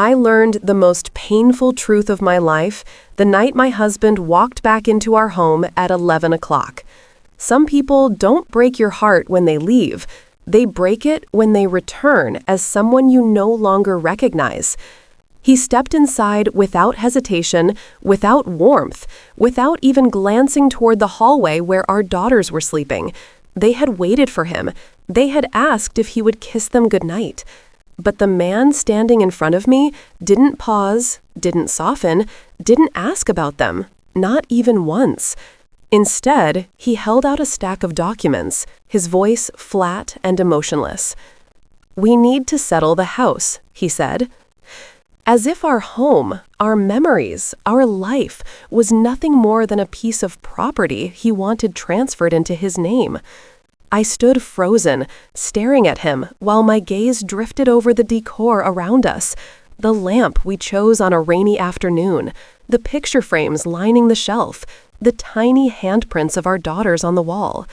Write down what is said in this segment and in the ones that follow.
I learned the most painful truth of my life the night my husband walked back into our home at 11 o'clock. Some people don't break your heart when they leave. They break it when they return as someone you no longer recognize. He stepped inside without hesitation, without warmth, without even glancing toward the hallway where our daughters were sleeping. They had waited for him. They had asked if he would kiss them goodnight. But the man standing in front of me didn't pause, didn't soften, didn't ask about them, not even once. Instead, he held out a stack of documents, his voice flat and emotionless. "We need to settle the house," he said. As if our home, our memories, our life was nothing more than a piece of property he wanted transferred into his name. I stood frozen, staring at him while my gaze drifted over the decor around us, the lamp we chose on a rainy afternoon, the picture frames lining the shelf, the tiny handprints of our daughters on the wall.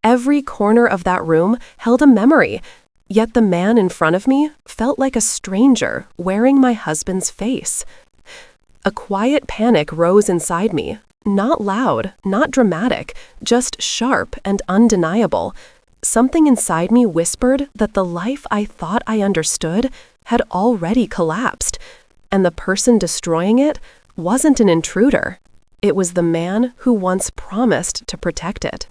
Every corner of that room held a memory, yet the man in front of me felt like a stranger wearing my husband's face. A quiet panic rose inside me, not loud, not dramatic, just sharp and undeniable. Something inside me whispered that the life I thought I understood had already collapsed, and the person destroying it wasn't an intruder. It was the man who once promised to protect it.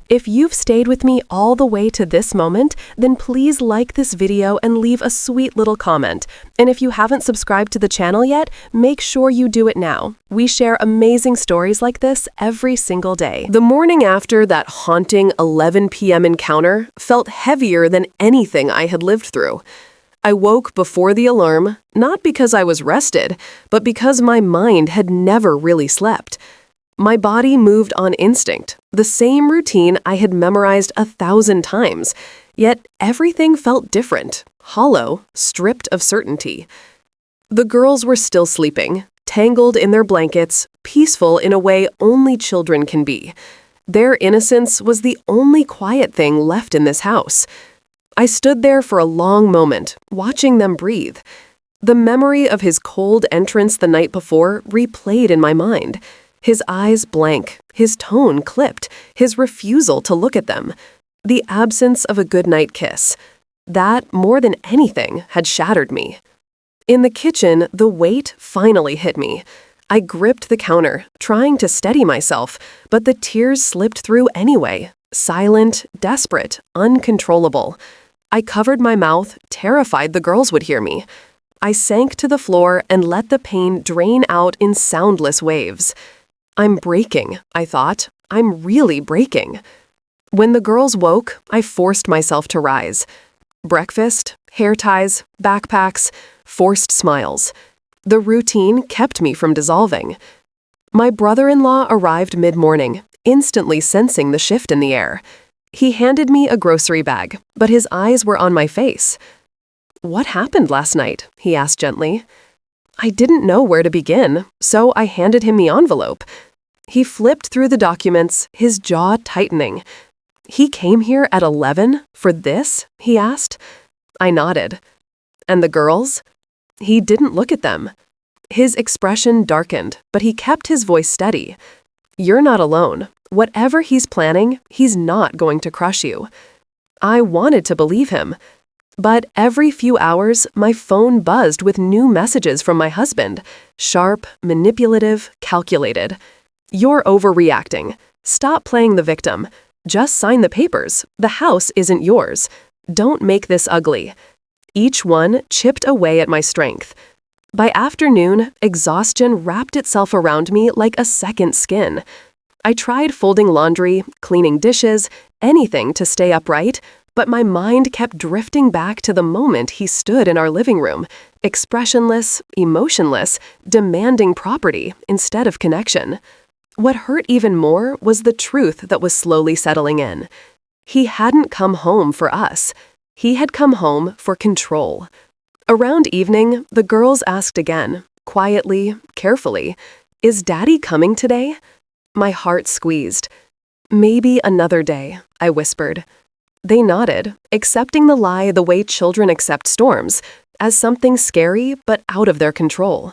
If you've stayed with me all the way to this moment, then please like this video and leave a sweet little comment. And if you haven't subscribed to the channel yet, make sure you do it now. We share amazing stories like this every single day. The morning after that haunting 11 p.m. encounter felt heavier than anything I had lived through. I woke before the alarm, not because I was rested, but because my mind had never really slept. My body moved on instinct, the same routine I had memorized 1,000 times, yet everything felt different, hollow, stripped of certainty. The girls were still sleeping, tangled in their blankets, peaceful in a way only children can be. Their innocence was the only quiet thing left in this house. I stood there for a long moment, watching them breathe. The memory of his cold entrance the night before replayed in my mind. His eyes blank, his tone clipped, his refusal to look at them. The absence of a goodnight kiss. That, more than anything, had shattered me. In the kitchen, the weight finally hit me. I gripped the counter, trying to steady myself, but the tears slipped through anyway, silent, desperate, uncontrollable. I covered my mouth, terrified the girls would hear me. I sank to the floor and let the pain drain out in soundless waves. I'm breaking, I thought. I'm really breaking. When the girls woke, I forced myself to rise. Breakfast, hair ties, backpacks, forced smiles. The routine kept me from dissolving. My brother-in-law arrived mid-morning, instantly sensing the shift in the air. He handed me a grocery bag, but his eyes were on my face. "What happened last night?" he asked gently. I didn't know where to begin, so I handed him the envelope. He flipped through the documents, his jaw tightening. "He came here at 11 for this?" he asked. I nodded. "And the girls?" He didn't look at them. His expression darkened, but he kept his voice steady. "You're not alone. Whatever he's planning, he's not going to crush you." I wanted to believe him. But every few hours, my phone buzzed with new messages from my husband. Sharp, manipulative, calculated. "You're overreacting. Stop playing the victim. Just sign the papers. The house isn't yours. Don't make this ugly." Each one chipped away at my strength. By afternoon, exhaustion wrapped itself around me like a second skin. I tried folding laundry, cleaning dishes, anything to stay upright, but my mind kept drifting back to the moment he stood in our living room, expressionless, emotionless, demanding property instead of connection. What hurt even more was the truth that was slowly settling in. He hadn't come home for us. He had come home for control. Around evening, the girls asked again, quietly, carefully, "Is Daddy coming today?" My heart squeezed. "Maybe another day," I whispered. They nodded, accepting the lie the way children accept storms, as something scary but out of their control.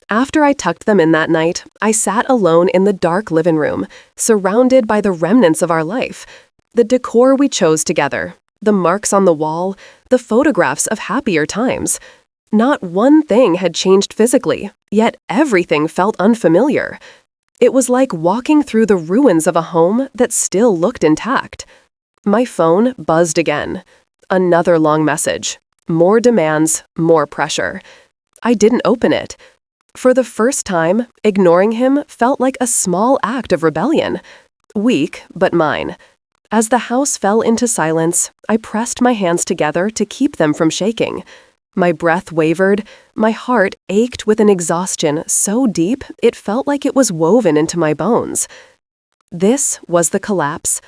After I tucked them in that night, I sat alone in the dark living room, surrounded by the remnants of our life, the decor we chose together, the marks on the wall, the photographs of happier times. Not one thing had changed physically, yet everything felt unfamiliar. It was like walking through the ruins of a home that still looked intact. My phone buzzed again. Another long message. More demands, more pressure. I didn't open it. For the first time, ignoring him felt like a small act of rebellion. Weak, but mine. As the house fell into silence, I pressed my hands together to keep them from shaking. My breath wavered, my heart ached with an exhaustion so deep it felt like it was woven into my bones. This was the collapse.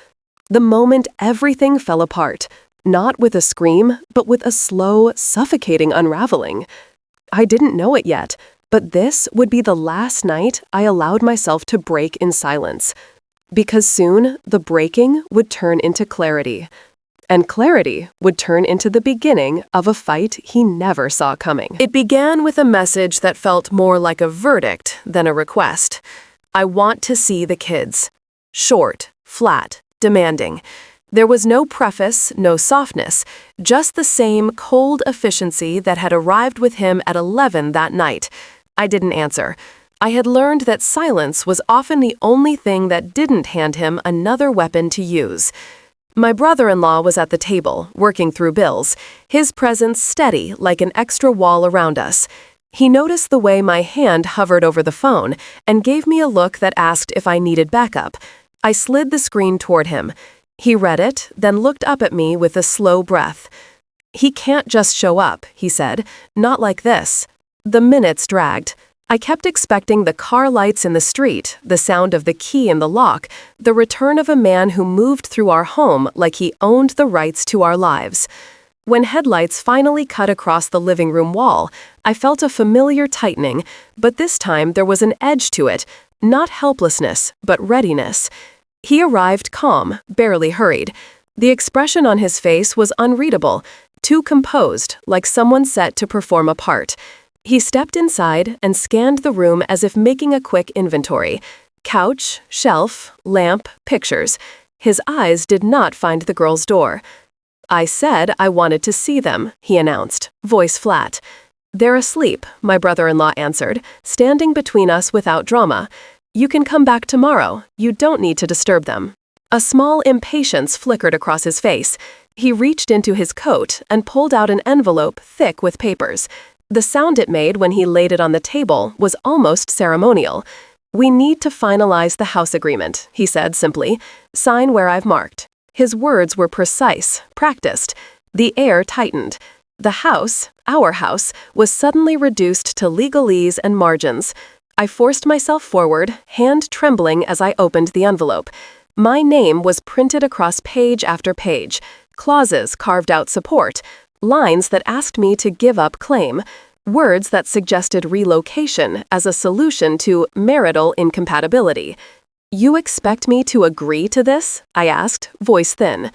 The moment everything fell apart, not with a scream, but with a slow, suffocating unraveling. I didn't know it yet, but this would be the last night I allowed myself to break in silence. Because soon, the breaking would turn into clarity. And clarity would turn into the beginning of a fight he never saw coming. It began with a message that felt more like a verdict than a request. I want to see the kids. Short, flat, demanding. There was no preface, no softness, just the same cold efficiency that had arrived with him at 11 that night. I didn't answer. I had learned that silence was often the only thing that didn't hand him another weapon to use. My brother-in-law was at the table, working through bills, his presence steady like an extra wall around us. He noticed the way my hand hovered over the phone and gave me a look that asked if I needed backup. I slid the screen toward him. He read it, then looked up at me with a slow breath. "He can't just show up," he said. "Not like this." The minutes dragged. I kept expecting the car lights in the street, the sound of the key in the lock, the return of a man who moved through our home like he owned the rights to our lives. When headlights finally cut across the living room wall, I felt a familiar tightening, but this time there was an edge to it, not helplessness, but readiness. He arrived calm, barely hurried. The expression on his face was unreadable, too composed, like someone set to perform a part. He stepped inside and scanned the room as if making a quick inventory. Couch, shelf, lamp, pictures. His eyes did not find the girl's door. "I said I wanted to see them," he announced, voice flat. "They're asleep," my brother-in-law answered, standing between us without drama. "You can come back tomorrow. You don't need to disturb them." A small impatience flickered across his face. He reached into his coat and pulled out an envelope thick with papers. The sound it made when he laid it on the table was almost ceremonial. "We need to finalize the house agreement," he said simply. "Sign where I've marked." His words were precise, practiced. The air tightened. The house, our house, was suddenly reduced to legalese and margins. I forced myself forward, hand trembling as I opened the envelope. My name was printed across page after page, clauses carved out support, lines that asked me to give up claim, words that suggested relocation as a solution to marital incompatibility. "You expect me to agree to this?" I asked, voice thin.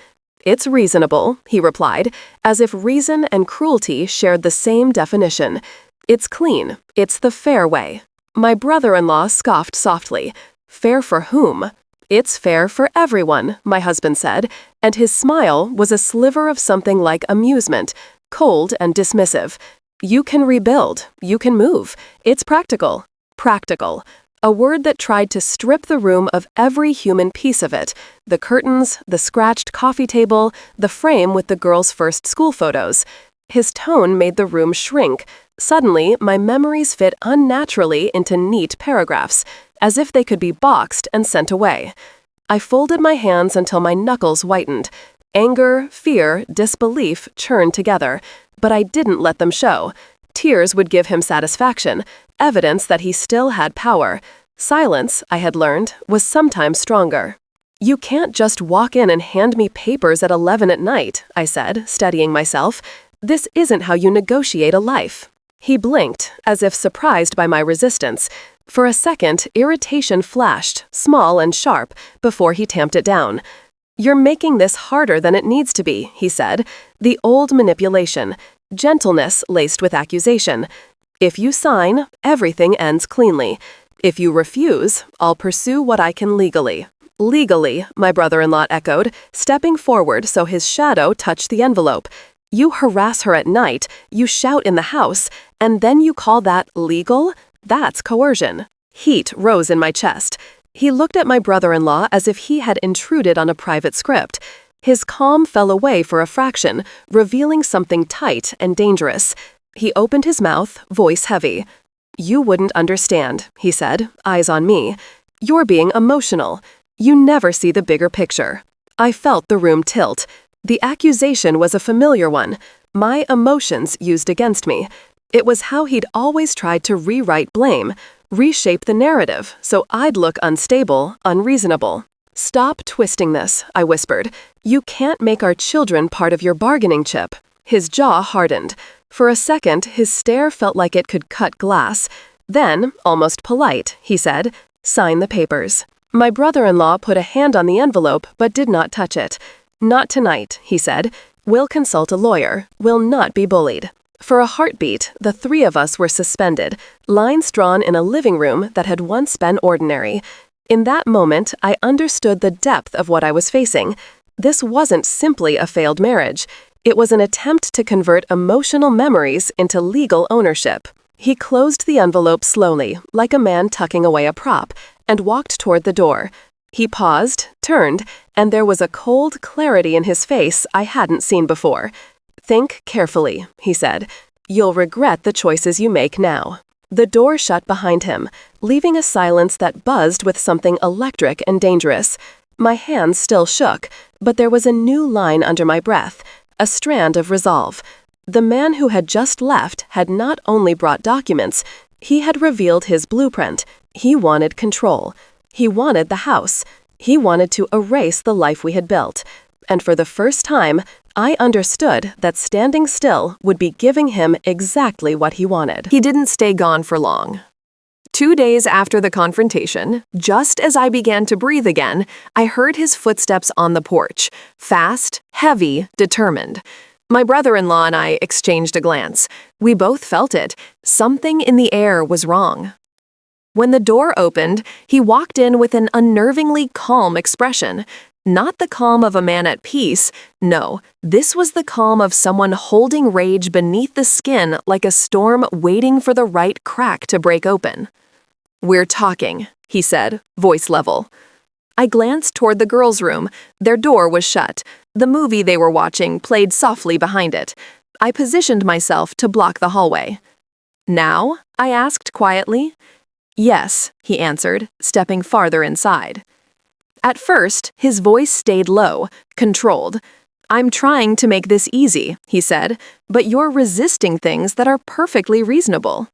"It's reasonable," he replied, as if reason and cruelty shared the same definition. "It's clean. It's the fair way." My brother-in-law scoffed softly. "Fair for whom?" "It's fair for everyone," my husband said, and his smile was a sliver of something like amusement, cold and dismissive. "You can rebuild. You can move. It's practical." Practical. A word that tried to strip the room of every human piece of it. The curtains, the scratched coffee table, the frame with the girls' first school photos. His tone made the room shrink. Suddenly, my memories fit unnaturally into neat paragraphs, as if they could be boxed and sent away. I folded my hands until my knuckles whitened. Anger, fear, disbelief churned together, but I didn't let them show. Tears would give him satisfaction, evidence that he still had power. Silence, I had learned, was sometimes stronger. "You can't just walk in and hand me papers at 11 at night," I said, steadying myself. "This isn't how you negotiate a life." He blinked, as if surprised by my resistance. For a second, irritation flashed, small and sharp, before he tamped it down. "You're making this harder than it needs to be," he said. The old manipulation. gentleness laced with accusation. If you sign, everything ends cleanly. If you refuse, I'll pursue what I can legally. Legally, my brother-in-law echoed, stepping forward so his shadow touched the envelope. You harass her at night, you shout in the house, and then you call that legal? That's coercion. Heat rose in my chest. He looked at my brother-in-law as if he had intruded on a private script. His calm fell away for a fraction, revealing something tight and dangerous. He opened his mouth, voice heavy. You wouldn't understand, he said, eyes on me. You're being emotional. You never see the bigger picture. I felt the room tilt. The accusation was a familiar one. My emotions used against me. It was how he'd always tried to rewrite blame, reshape the narrative so I'd look unstable, unreasonable. Stop twisting this, I whispered. You can't make our children part of your bargaining chip. His jaw hardened. For a second, his stare felt like it could cut glass. Then, almost polite, he said, sign the papers. My brother-in-law put a hand on the envelope but did not touch it. Not tonight, he said. We'll consult a lawyer. We'll not be bullied. For a heartbeat, the three of us were suspended, lines drawn in a living room that had once been ordinary. In that moment, I understood the depth of what I was facing. This wasn't simply a failed marriage. It was an attempt to convert emotional memories into legal ownership. He closed the envelope slowly, like a man tucking away a prop, and walked toward the door. He paused, turned, and there was a cold clarity in his face I hadn't seen before. Think carefully, he said. You'll regret the choices you make now. The door shut behind him, leaving a silence that buzzed with something electric and dangerous. My hands still shook, but there was a new line under my breath, a strand of resolve. The man who had just left had not only brought documents, he had revealed his blueprint. He wanted control. He wanted the house. He wanted to erase the life we had built. And for the first time, I understood that standing still would be giving him exactly what he wanted. He didn't stay gone for long. 2 days after the confrontation, just as I began to breathe again, I heard his footsteps on the porch, fast, heavy, determined. My brother-in-law and I exchanged a glance. We both felt it. Something in the air was wrong. When the door opened, he walked in with an unnervingly calm expression. Not the calm of a man at peace. No, this was the calm of someone holding rage beneath the skin like a storm waiting for the right crack to break open. We're talking, he said, voice level. I glanced toward the girls' room. Their door was shut. The movie they were watching played softly behind it. I positioned myself to block the hallway. Now? I asked quietly. Yes, he answered, stepping farther inside. At first, his voice stayed low, controlled. I'm trying to make this easy, he said, but you're resisting things that are perfectly reasonable.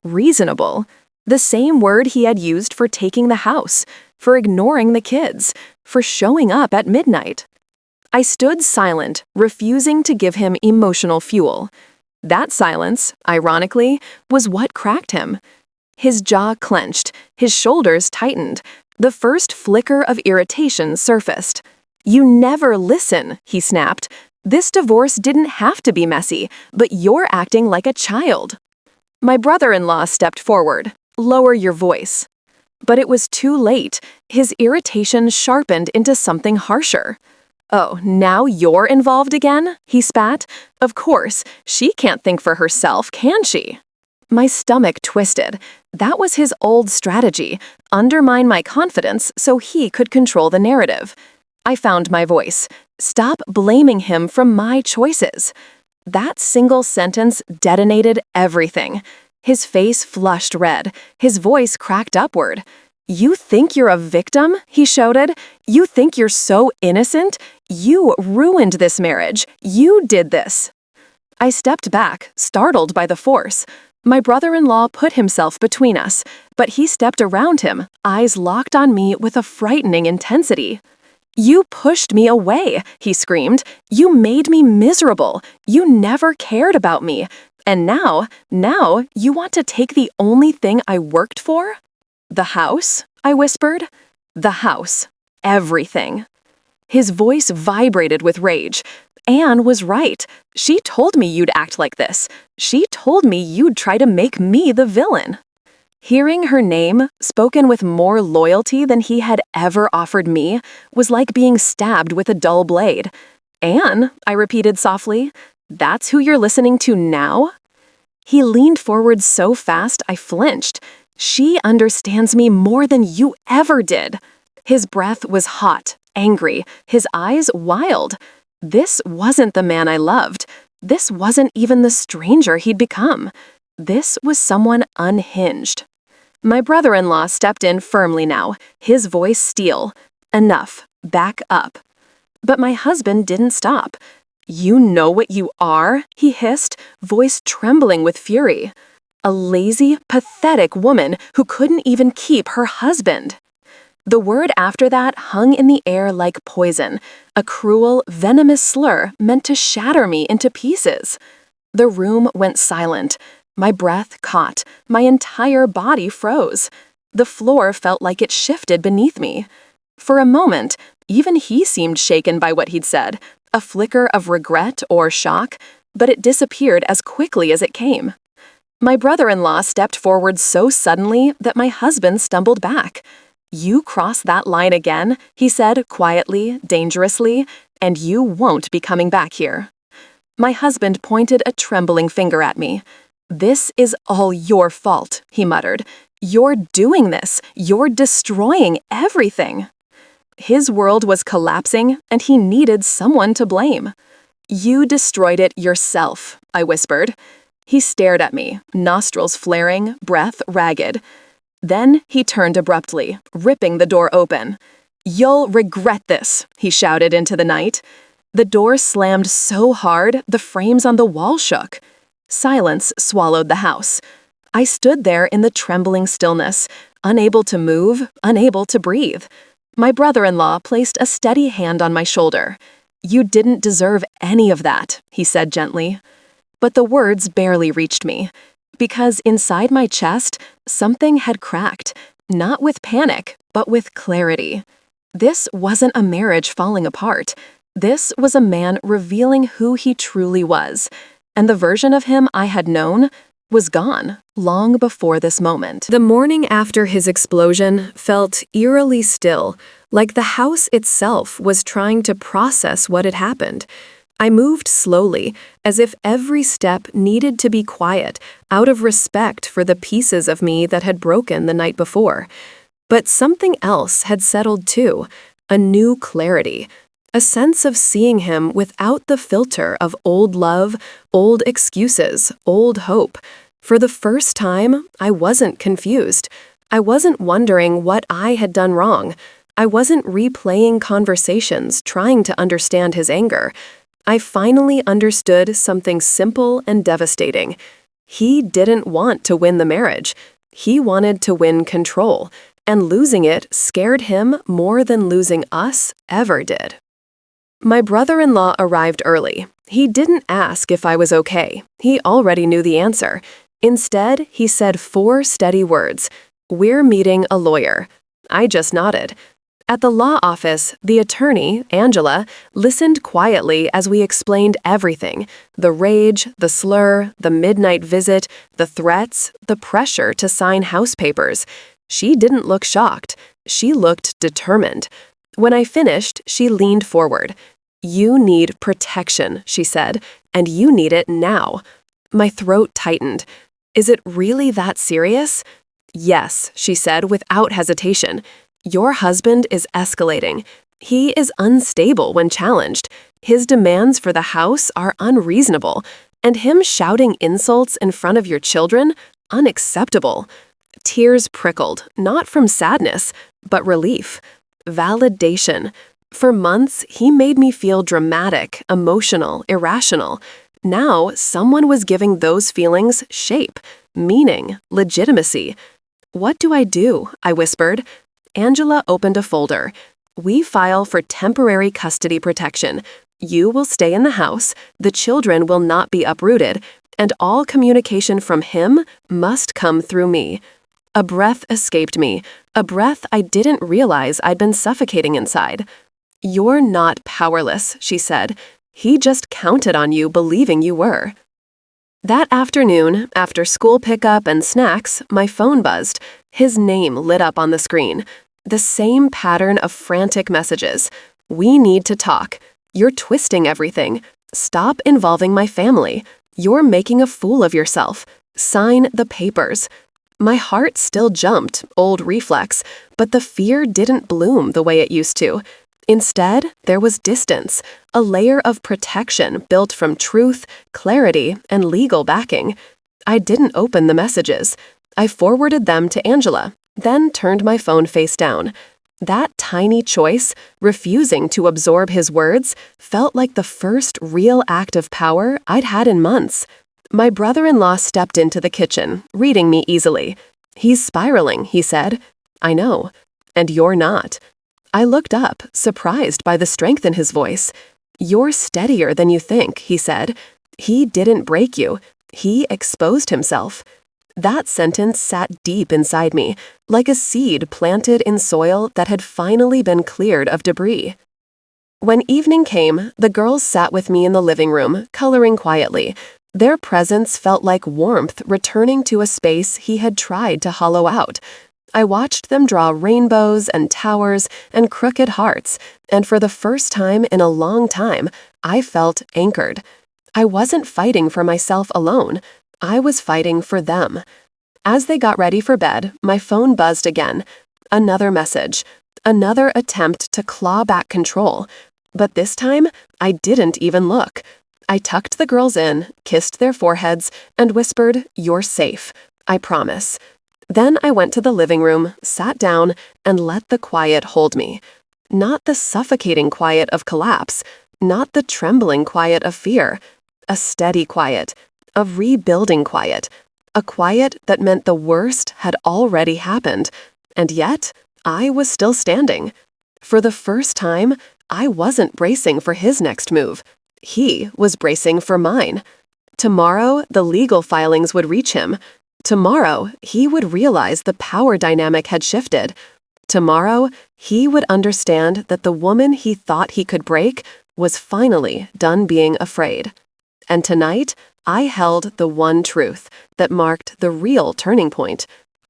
Reasonable? The same word he had used for taking the house, for ignoring the kids, for showing up at midnight. I stood silent, refusing to give him emotional fuel. That silence, ironically, was what cracked him. His jaw clenched, his shoulders tightened. The first flicker of irritation surfaced. You never listen, he snapped. This divorce didn't have to be messy, but you're acting like a child. My brother-in-law stepped forward. Lower your voice. But it was too late. His irritation sharpened into something harsher. Oh, now you're involved again? He spat. Of course, she can't think for herself, can she? My stomach twisted. That was his old strategy, undermine my confidence so he could control the narrative. I found my voice. Stop blaming him for my choices. That single sentence detonated everything. His face flushed red. His voice cracked upward. You think you're a victim? He shouted. You think you're so innocent? You ruined this marriage. You did this. I stepped back, startled by the force. My brother-in-law put himself between us, but he stepped around him, eyes locked on me with a frightening intensity. You pushed me away, he screamed. You made me miserable. You never cared about me. And now you want to take the only thing I worked for? The house, I whispered. The house. Everything. His voice vibrated with rage. Anne was right. She told me you'd act like this. She told me you'd try to make me the villain. Hearing her name, spoken with more loyalty than he had ever offered me, was like being stabbed with a dull blade. Anne, I repeated softly, that's who you're listening to now? He leaned forward so fast I flinched. She understands me more than you ever did. His breath was hot, angry, his eyes wild. This wasn't the man I loved. This wasn't even the stranger he'd become. This was someone unhinged. My brother-in-law stepped in firmly now, his voice steel. Enough. Back up. But my husband didn't stop. You know what you are? He hissed, voice trembling with fury. A lazy, pathetic woman who couldn't even keep her husband. The word after that hung in the air like poison, a cruel, venomous slur meant to shatter me into pieces. The room went silent. My breath caught. My entire body froze. The floor felt like it shifted beneath me. For a moment, even he seemed shaken by what he'd said, a flicker of regret or shock, but it disappeared as quickly as it came. My brother-in-law stepped forward so suddenly that my husband stumbled back. You cross that line again, he said quietly, dangerously, and you won't be coming back here. My husband pointed a trembling finger at me. This is all your fault, he muttered. You're doing this. You're destroying everything. His world was collapsing, and he needed someone to blame. You destroyed it yourself, I whispered. He stared at me, nostrils flaring, breath ragged. Then he turned abruptly, ripping the door open. You'll regret this, he shouted into the night. The door slammed so hard, the frames on the wall shook. Silence swallowed the house. I stood there in the trembling stillness, unable to move, unable to breathe. My brother-in-law placed a steady hand on my shoulder. You didn't deserve any of that, he said gently. But the words barely reached me. Because inside my chest, something had cracked, not with panic, but with clarity. This wasn't a marriage falling apart. This was a man revealing who he truly was, and the version of him I had known was gone long before this moment. The morning after his explosion felt eerily still, like the house itself was trying to process what had happened. I moved slowly, as if every step needed to be quiet, out of respect for the pieces of me that had broken the night before. But something else had settled too, a new clarity, a sense of seeing him without the filter of old love, old excuses, old hope. For the first time, I wasn't confused. I wasn't wondering what I had done wrong. I wasn't replaying conversations, trying to understand his anger. I finally understood something simple and devastating. He didn't want to win the marriage. He wanted to win control, and losing it scared him more than losing us ever did. My brother-in-law arrived early. He didn't ask if I was okay. He already knew the answer. Instead, he said 4 steady words. We're meeting a lawyer. I just nodded. At the law office, the attorney, Angela, listened quietly as we explained everything. The rage, the slur, the midnight visit, the threats, the pressure to sign house papers. She didn't look shocked. She looked determined. When I finished, she leaned forward. You need protection, she said, and you need it now. My throat tightened. Is it really that serious? Yes, she said without hesitation. Your husband is escalating. He is unstable when challenged. His demands for the house are unreasonable. And him shouting insults in front of your children? Unacceptable. Tears prickled, not from sadness, but relief. Validation. For months, he made me feel dramatic, emotional, irrational. Now, someone was giving those feelings shape, meaning, legitimacy. What do? I whispered. Angela opened a folder. We file for temporary custody protection. You will stay in the house, the children will not be uprooted, and all communication from him must come through me. A breath escaped me, a breath I didn't realize I'd been suffocating inside. "You're not powerless," she said. "He just counted on you believing you were." That afternoon, after school pickup and snacks, my phone buzzed. His name lit up on the screen. The same pattern of frantic messages. "We need to talk. You're twisting everything. Stop involving my family. You're making a fool of yourself. Sign the papers." My heart still jumped, old reflex, but the fear didn't bloom the way it used to. Instead, there was distance, a layer of protection built from truth, clarity, and legal backing. I didn't open the messages. I forwarded them to Angela, then turned my phone face down. That tiny choice, refusing to absorb his words, felt like the first real act of power I'd had in months. My brother-in-law stepped into the kitchen, reading me easily. "He's spiraling," he said. "I know. And you're not." I looked up, surprised by the strength in his voice. "You're steadier than you think," he said. "He didn't break you. He exposed himself." That sentence sat deep inside me, like a seed planted in soil that had finally been cleared of debris. When evening came, the girls sat with me in the living room, coloring quietly. Their presence felt like warmth returning to a space he had tried to hollow out. I watched them draw rainbows and towers and crooked hearts, and for the first time in a long time, I felt anchored. I wasn't fighting for myself alone. I was fighting for them. As they got ready for bed, my phone buzzed again. Another message. Another attempt to claw back control. But this time, I didn't even look. I tucked the girls in, kissed their foreheads, and whispered, "You're safe. I promise." Then I went to the living room, sat down, and let the quiet hold me. Not the suffocating quiet of collapse, not the trembling quiet of fear. A steady quiet, a rebuilding quiet, a quiet that meant the worst had already happened. And yet, I was still standing. For the first time, I wasn't bracing for his next move. He was bracing for mine. Tomorrow, the legal filings would reach him. Tomorrow, he would realize the power dynamic had shifted. Tomorrow, he would understand that the woman he thought he could break was finally done being afraid. And tonight, I held the one truth that marked the real turning point.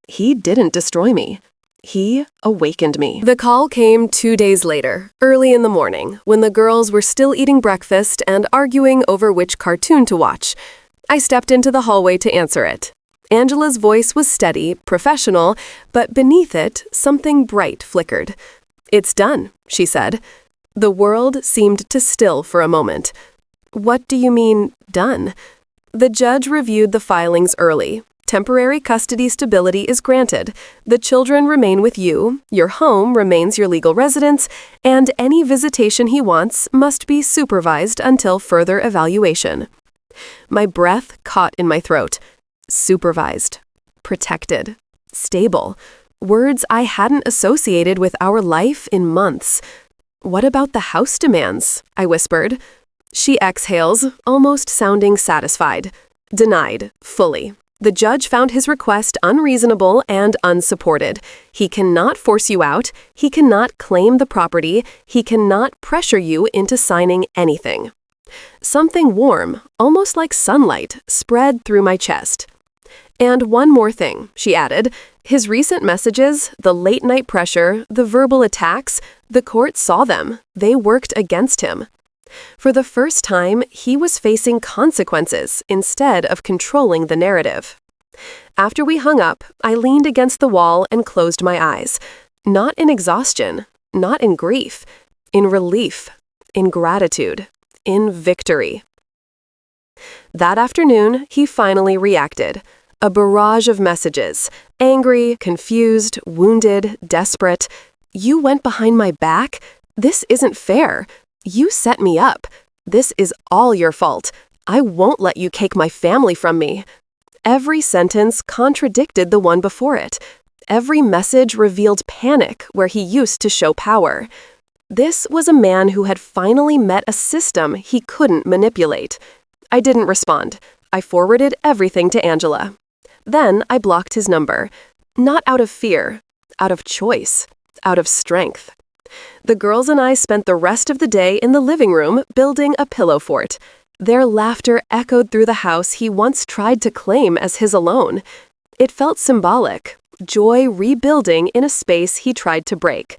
He didn't destroy me. He awakened me. The call came 2 days later, early in the morning, when the girls were still eating breakfast and arguing over which cartoon to watch. I stepped into the hallway to answer it. Angela's voice was steady, professional, but beneath it, something bright flickered. "It's done," she said. The world seemed to still for a moment. "What do you mean, done?" The judge reviewed the filings early. Temporary custody stability is granted. The children remain with you, your home remains your legal residence, and any visitation he wants must be supervised until further evaluation. My breath caught in my throat. Supervised, protected, stable. Words I hadn't associated with our life in months. "What about the house demands?" I whispered. She exhales, almost sounding satisfied. "Denied, fully. The judge found his request unreasonable and unsupported. He cannot force you out. He cannot claim the property. He cannot pressure you into signing anything." Something warm, almost like sunlight, spread through my chest. "And one more thing," she added. "His recent messages, the late-night pressure, the verbal attacks, the court saw them. They worked against him." For the first time, he was facing consequences instead of controlling the narrative. After we hung up, I leaned against the wall and closed my eyes. Not in exhaustion, not in grief, in relief, in gratitude, in victory. That afternoon, he finally reacted. A barrage of messages, angry, confused, wounded, desperate. "You went behind my back? This isn't fair. You set me up. This is all your fault. I won't let you take my family from me." Every sentence contradicted the one before it. Every message revealed panic where he used to show power. This was a man who had finally met a system he couldn't manipulate. I didn't respond. I forwarded everything to Angela. Then I blocked his number. Not out of fear, out of choice, out of strength. The girls and I spent the rest of the day in the living room building a pillow fort. Their laughter echoed through the house he once tried to claim as his alone. It felt symbolic, joy rebuilding in a space he tried to break.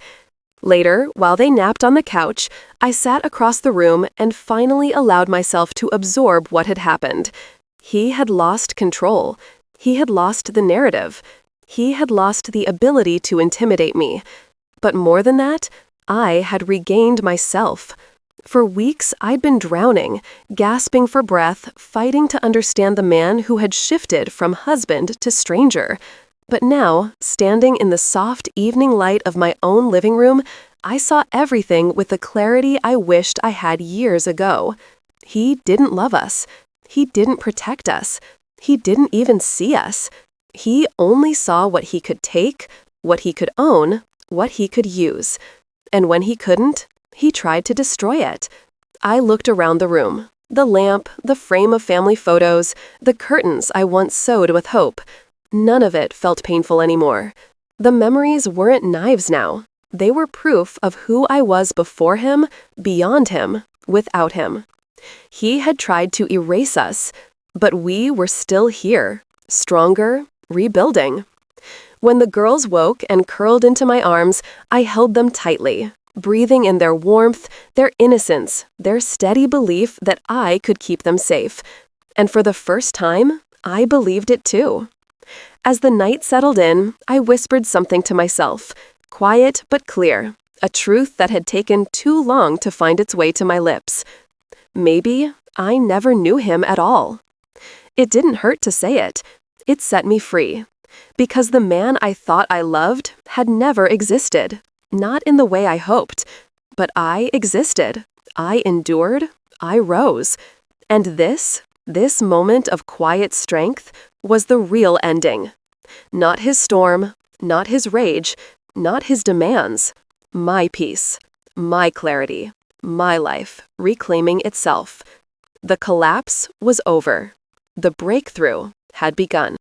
Later, while they napped on the couch, I sat across the room and finally allowed myself to absorb what had happened. He had lost control. He had lost the narrative. He had lost the ability to intimidate me. But more than that, I had regained myself. For weeks, I'd been drowning, gasping for breath, fighting to understand the man who had shifted from husband to stranger. But now, standing in the soft evening light of my own living room, I saw everything with the clarity I wished I had years ago. He didn't love us. He didn't protect us. He didn't even see us. He only saw what he could take, what he could own, what he could use. And when he couldn't, he tried to destroy it. I looked around the room. The lamp, the frame of family photos, the curtains I once sewed with hope. None of it felt painful anymore. The memories weren't knives now. They were proof of who I was before him, beyond him, without him. He had tried to erase us, but we were still here, stronger, rebuilding. When the girls woke and curled into my arms, I held them tightly, breathing in their warmth, their innocence, their steady belief that I could keep them safe. And for the first time, I believed it too. As the night settled in, I whispered something to myself, quiet but clear, a truth that had taken too long to find its way to my lips. Maybe I never knew him at all. It didn't hurt to say it. It set me free. Because the man I thought I loved had never existed. Not in the way I hoped. But I existed. I endured. I rose. And this moment of quiet strength was the real ending. Not his storm, not his rage, not his demands. My peace, my clarity, my life reclaiming itself. The collapse was over. The breakthrough had begun.